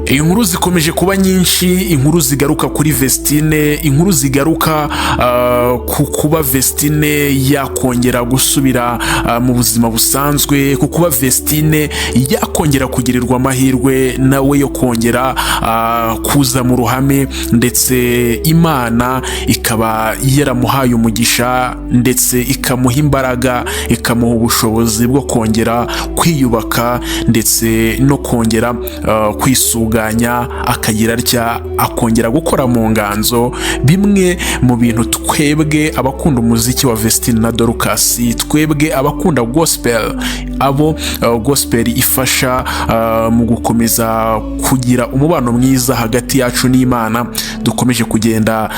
inkuru zikomeje kuba nyinshi, inkuru zigaruka kuri Vestine, inkuru zigaruka ku kuba Vestine yakongera gusubira mu buzima busanzwe, ku kuba Vestine yakongera kugirirwa amahirwe nawe yo kongera kuza mu ruhame, ndetse Imana ikaba yaramuhaye umugisha ndetse ikamuha imbaraga, ikamuha ubushobozi bwo kongera kwiyubaka ndetse no kongera kwisuganya, akagira atya akongera gukora mu nganzo. Bimwe mu bintu twebwe abakunda umuziki wa Vestine na Dorcas, twebwe abakunda gospel, abo gospel ifasha mu gukomeza kugira umubano mwiza hagati yacu n'Imana, dukomeje kugenda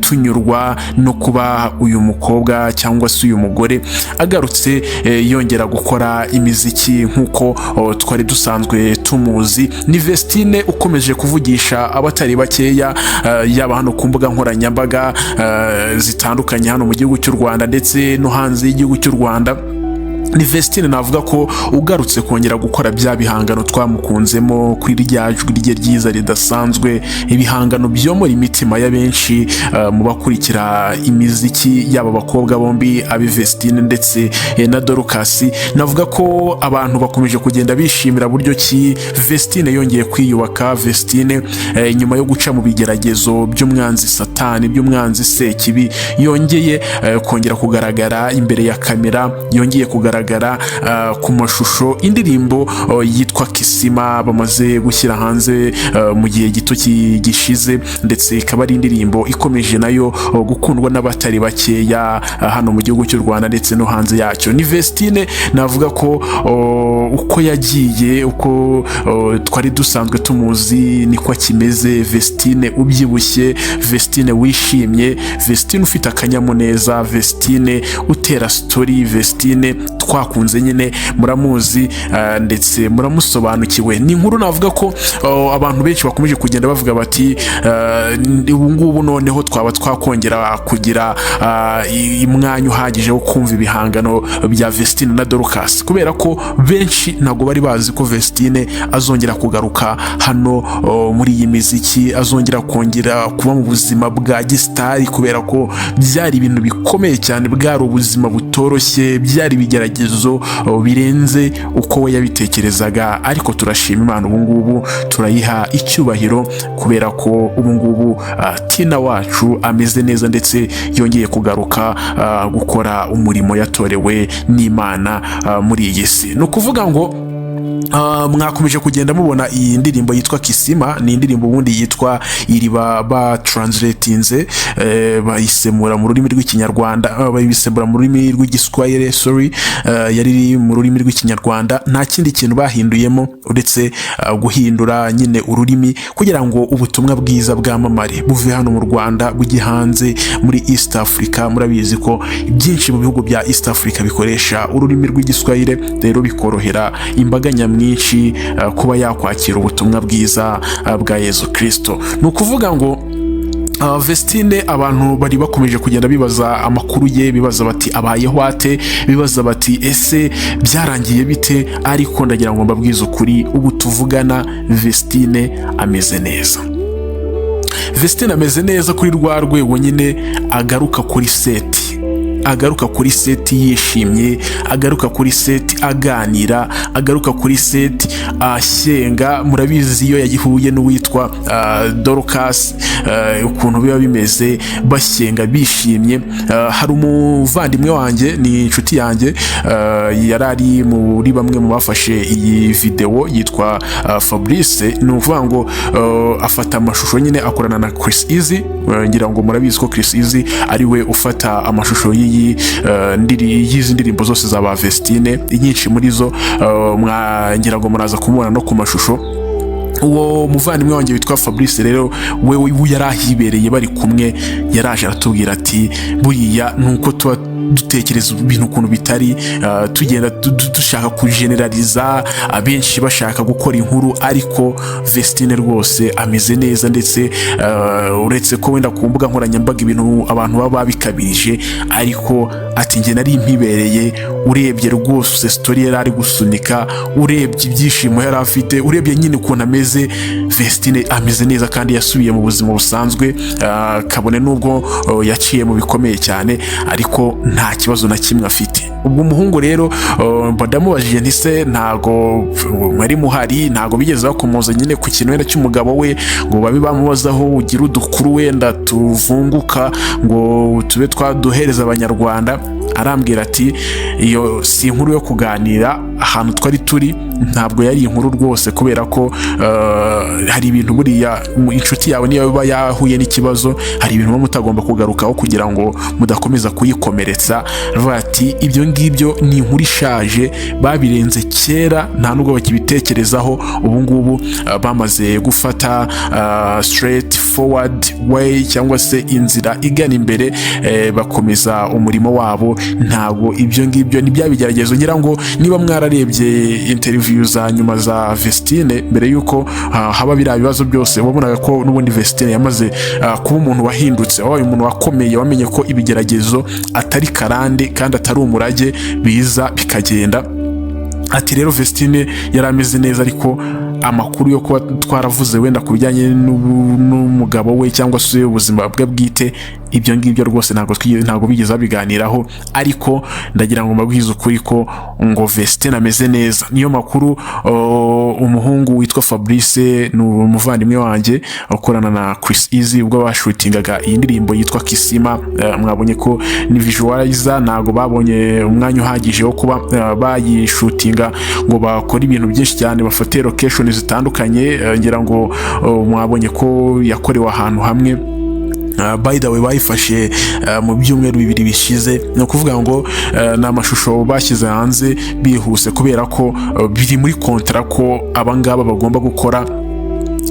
tunyurwa no kuba uyu mukobwa cyangwa se uyu mugore agarutse yongera gukora imiziki nk'uko twari dusanzwe tumuzi. Ni Vestine ukomeje kuvugisha abatari bakeya, yaba hano ku mbuga nkoranyambaga zitandukanye hano mu gihugu cy'u Rwanda ndetse no hanze y'igihugu cy'u Rwanda. Ni Vestine navuga ko ugarutse kongera gukora bya bihangano twamukunzemo kuri rya jwi rye ryiza ridasanzwe, ibihangano byomora imitima ya benshi mu bakurikira imiziki, yaba abakobwa bombi abi Vestine ndetse na Dorcas. Navuga ko abantu bakomeje kugenda bishimira buryo ki Vestine yongeye kwiyubaka. Vestine nyuma yo guca mu bigeragezo by'umwanzi Satani, by'umwanzi Sekibi, yongeye kongera kugaragara imbere ya kamera, yongeye kugaragara ku mashusho. Indirimbo yitwa Kisima bamaze gushyira hanze mu gihe gito gishize, ndetse ikaba ari indirimbo ikomeje nayo gukundwa n'abatari bakeya hano mu gihugu cy'u Rwanda ndetse no hanze yacyo. Ni Vestine navuga ko uko yagiye, uko twari dusanzwe tumuzi niko kimeze. Vestine ubyibushye, Vestine wishimye, Vestine ufite akanyamuneza, Vestine utera story, Vestine twakunze nyine muramuzi ndetse muramusobanukiwe. Ni inkuru navuga ko abantu benshi bakomeje kugenda bavuga bati ubu ngubu noneho twaba twakongera kugira umwanya uhagije wo kumva ibihangano bya Vestine na Dorcas, kubera ko benshi ntago bari bazi ko Vestine azongera kugaruka hano muri iyi miziki, azongera kongera kuba mu buzima bwa gisitari, kubera ko byari ibintu bikomeye cyane, bwari ubuzima butoroshye, byari ibigeragezo birenze uko we yabitekerezaga. Ariko turashima Imana, ubu ngubu turayiha icyubahiro, kubera ko ubu ngubu Tina wacu ameze neza ndetse yongeye kugaruka gukora umurimo yatorewe n'Imana muri iyi si. Ni ukuvuga ngo mwakomeje kugenda mubona iyi ndirimbo yitwa Kisima. Ni indirimbo ubundi yitwa Iriba batranslatinze, bayisemura mu rurimi rw'ikinyarwanda, bayisemura mu rurimi rw'igiswahili, yari mu rurimi rw'ikinyarwanda. Nta kindi kintu bahinduyemo uretse guhindura nyine ururimi kugira ngo ubutumwa bwiza bwamamare buve hano mu Rwanda bujye hanze muri East Africa. Murabizi ko byinshi mu bihugu bya East Africa bikoresha ururimi rw'igiswahili, rero bikorohera imbaga nyamwinshi kuba yakwakira ubutumwa bwiza bwa Yesu Kristo. Ni ukuvuga ngo Vestine abantu bari bakomeje kugenda bibaza amakuru ye, bibaza bati abayeho ate, bibaza bati ese byarangiye bite. Ariko ndagira ngo mbabwize ukuri, ubu tuvugana Vestine ameze neza. Vestine ameze neza kuri rwa rwego nyine agaruka kuri seti, agaruka kuri seti yishimye, agaruka kuri seti aganira, agaruka kuri seti ashyenga. Murabizi iyo yagihuye n'uwitwa Dorcas ukuntu biba bimeze, bashyenga bishimye. Hari umuvandimwe wanjye, ni inshuti yanjye, yarari muri bamwe mu bafashe iyi video, yitwa Fabrice. Ni ukuvuga ngo afata amashusho nyine akorana na Chris Easy. Ngira ngo murabizi ko Chris Easy ari we ufata amashusho y'izi ndirimbo zose za Vestine. Inyinshi muri zo ngira ngo muraza kumubona no ku mashusho. Uwo muvandimwe wanjye witwa Fabrice rero we yarahibereye bari kumwe, yaraje aratubwira ati buriya nuko tuba dutekereza ibintu ukuntu bitari, tugenda dushaka kujeneraliza, abenshi bashaka gukora inkuru, ariko Vestine rwose ameze neza, ndetse uretse ko wenda ku mbuga nkoranyambaga ibintu abantu baba babikabirije, ariko ati njye nari mpibereye, urebye rwose story yari ari gusunika, urebye ibyishimo yari afite, urebye nyine ukuntu ameze, Vestine ameze neza kandi yasubiye mu buzima busanzwe, kabone nubwo yaciye mu bikomeye cyane, ariko nta kibazo na kimwe afite. Ubwo umuhungu rero ndamubajije nti se ntago mwari muhari, ntago bigeze bakomoza nyine ku kintu wenda cy'umugabo we ngo babe bamubazaho ugira udukuru wenda tuvunguka ngo tube twaduhereza abanyarwanda? Arambwira ati iyo si inkuru yo kuganira, ahantu twari turi ntabwo yari inkuru rwose, kubera ko hari ibintu buriya inshuti yawe niyo yaba yahuye n'ikibazo, hari ibintu muba mutagomba kugarukaho kugira ngo mudakomeza kuyikomeretsa. Aravuga ati ibyo ngibyo ni inkuru ishaje, babirenze kera, nta nubwo bakibitekerezaho. Ubu ngubu bamaze gufata straight forward way, cyangwa se inzira igana imbere, bakomeza umurimo wabo. Ntabwo ibyo ngibyo ni bya bigeragezo. Ngira ngo niba mwararebye interview za nyuma za Vestine mbere yuko haba biriya bibazo byose, wabonaga ko n'ubundi Vestine yamaze kuba umuntu wahindutse, wabaye umuntu wakomeye, wamenye ko ibigeragezo atari karande kandi atari umurage, biza bikagenda. Ati rero Vestine yari ameze neza, ariko amakuru yo kuba twaravuze wenda ku bijyanye n'umugabo we cyangwa se ubuzima bwe bwite, ibyo ngibyo rwose ntabwo bigeze babiganiraho. Ariko ndagira ngo mbabwize ukuri ko ngo Vestine ameze neza. Niyo makuru umuhungu witwa Fabrice, ni umuvandimwe wanjye ukorana na Chris Easy, ubwo bashutingaga iyi ndirimbo yitwa Kisima, mwabonye ko ni visualizer, ntabwo babonye umwanya uhagije wo kuba bayishutinga ngo bakore ibintu byinshi cyane, bafate location zitandukanye. Ngira ngo mwabonye ko yakorewe ahantu hamwe. By the way, bayifashe mu byumweru 2 bishize. No kuvuga ngo n'amashusho bashyize hanze bihuse, kubera ko biri muri kontra ko abangaba bagomba gukora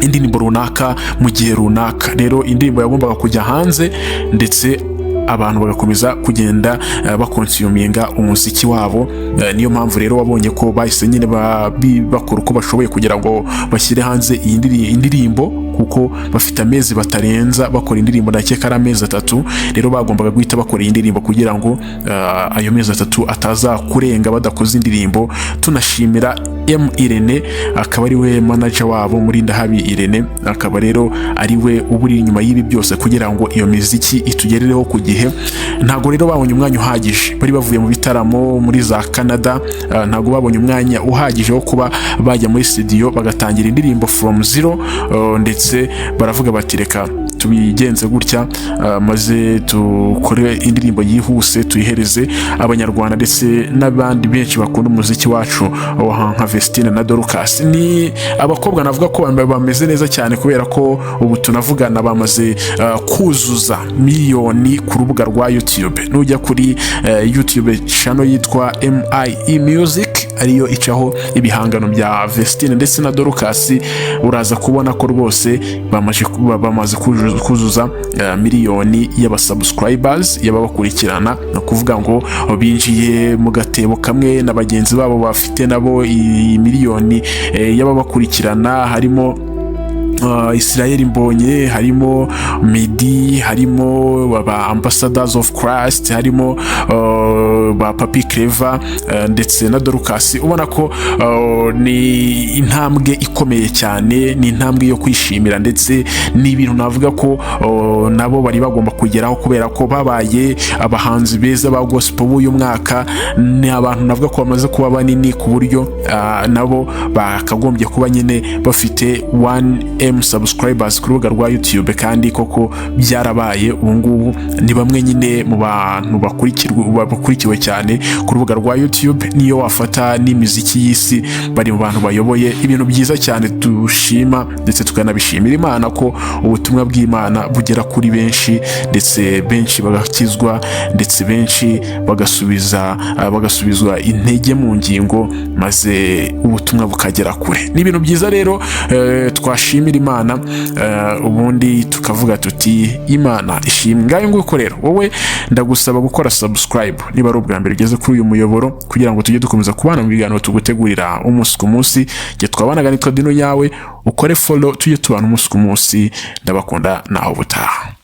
indirimbo runaka mu gihe runaka. Rero indirimbo yagombaga kujya hanze, ndetse abantu bagakomeza kugenda bakonsuminga umuziki wabo. Niyo mpamvu rero wabonye ko bahise nyine bakora uko bashoboye kugira ngo bashyire hanze iyi indirimbo, kuko bafite amezi batarenza bakora indirimbo, ndakeka ari amezi 3. Rero bagombaga guhita bakora iyi ndirimbo kugira ngo ayo mezi 3 ataza kurenga badakoze indirimbo. Tunashimira Irene, akaba ari we manager wabo muri Ndahabi Irene, akaba rero ari we uburi inyuma y'ibi byose kugira ngo iyo miziki itugerereho ku gihe. Ntago rero babonye umwanya uhagije, bari bavuye mu bitaramo muri za Canada, ntago babonye umwanya uhagije wo kuba bajya muri studio bagatangira indirimbo from zero, ndetse baravuga bati reka tubigenze gutya, maze tukore indirimbo yihuse tuyihereze abanyarwanda ndetse n'abandi benshi bakunda umuziki wacu nka Vestine na Dorcas. Ni abakobwa navuga ko bameze neza cyane, kubera ko ubu tunavugana bamaze kuzuza miliyoni ku rubuga rwa YouTube. Nujya kuri YouTube channel yitwa MIE Music, ariyo icaho ibihangano bya Vestine ndetse na Dorcas, uraza kubona ko rwose bamaze kuzuza miliyoni y'abasubscribers y'ababakurikirana. No kuvuga ngo binjiye mu gatebo kamwe na bagenzi babo bafite nabo iyi miliyoni y'ababakurikirana. Harimo Israel Mbonye, harimo Medi, harimo ba Ambassadors of Christ, harimo ba Papi Clever ndetse na Dorcas. Ubona ko ni intambwe ikomeye cyane, ni intambwe yo kwishimira, ndetse ni ibintu navuga ko nabo bari bagomba kugeraho, kubera ko babaye abahanzi beza ba gospel b'uyu mwaka. Ni abantu navuga ko bamaze kuba banini ku buryo nabo bakagombye kuba nyine bafite 1M subscribers ku rubuga rwa YouTube, kandi koko byarabaye. Ubu ngubu ni bamwe nyine mu bantu bakurikiwe cyane ku rubuga rwa YouTube. Niyo wafata n'imiziki y'isi, bari mu bantu bayoboye ibintu byiza cyane. Dushima ndetse tukanabishimira Imana ko ubutumwa bw'Imana bugera kuri benshi, ndetse benshi bagakizwa, ndetse benshi bagasubizwa intege mu ngingo, maze ubutumwa bukagera kure. Ni ibintu byiza rero twashimira dushimira Imana, ubundi tukavuga tuti Imana ishimwe. Ngayo nguko rero, wowe ndagusaba gukora subscribe niba ari ubwa mbere ugeze kuri uyu muyoboro, kugira ngo tujye dukomeza kubana mu biganiro tugutegurira umunsi ku munsi. Jye twabanaga nitwa Dino yawe, ukore follow tujye tubana umunsi ku munsi. Ndabakunda naho butaha.